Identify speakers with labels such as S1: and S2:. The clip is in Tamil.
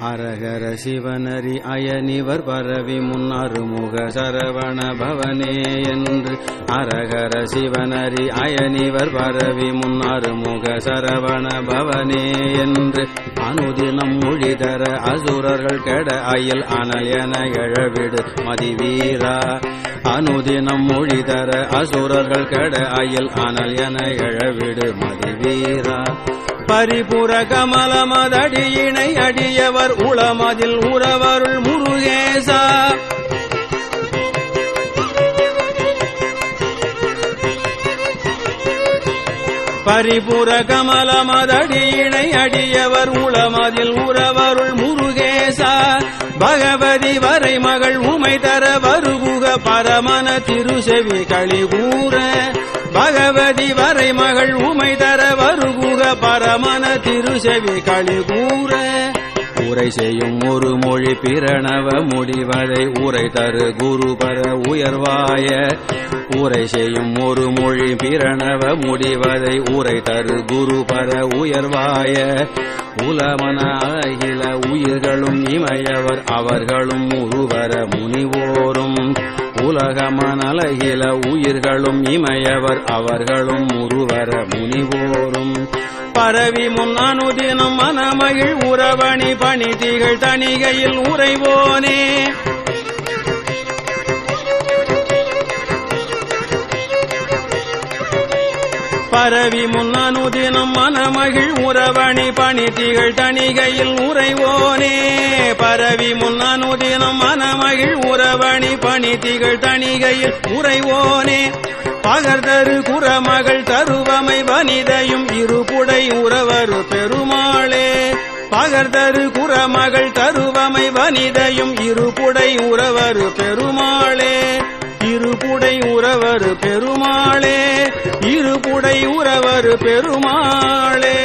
S1: அரகர சிவனரி அயனிவர் பரவி முன்னருமுக சரவண பவனே என்று அரகர சிவனரி அயனிவர் பரவி முன்னருமுக சரவண பவனே என்று அனுதினம் மொழிதர அசுரர்கள் கெட அயில் அனல் என எழவிடு மதிவீரா அனுதினம் மொழிதர அசுரர்கள் கெட அயில் அனல் என எழவிடு மதிவீரா பரிபுர கமலமதடியினை அடியவர் உளமதில் உறவருள் முருகேசா பரிபுர கமலமதடியினை அடியவர் உளமதில் உறவருள் முருகேசா பகவதி வரை மகள் உமை தர வருகுக பரமன திருசெவி களிகூர பகவதி வரை மகள் உமை தர வருகுக பரமன திருசெவி களிகூர உரை செய்யும் ஒரு மொழி பிரணவ முடிவதை உரை தரு குருபர உயர்வாய உரை செய்யும் ஒரு மொழி பிரணவ முடிவதை உரை தரு குருபர உயர்வாய உலமன அகில உயிர்களும் இமையவர் அவர்களும் உருவர முனிவோரும் உலகமனலகில உயிர்களும் இமையவர் அவர்களும் உருவர முனிவோரும் பரவி முன் அனுதினம் மனமகிழ் உறவணி பணி திகழ் தணிகையில் உறைவோனே பரவி முன் அனுதினம் மனமகிழ் உறவணி பணி திகழ் தணிகையில் உறைவோனே பரவி முன் அனுதினம் மனமகிழ் உறவணி பணி திகழ் தணிகையில் உறைவோனே பகர்தரு குறமகள் தருவமை வனிதையும் இருபுடை உறவரு பெருமாளே பகர்தரு குறமகள் தருவமை வனிதையும் இருபுடை உறவரு பெருமாளே இருபுடை உறவரு பெருமாளே இருபுடை உறவரு பெருமாளே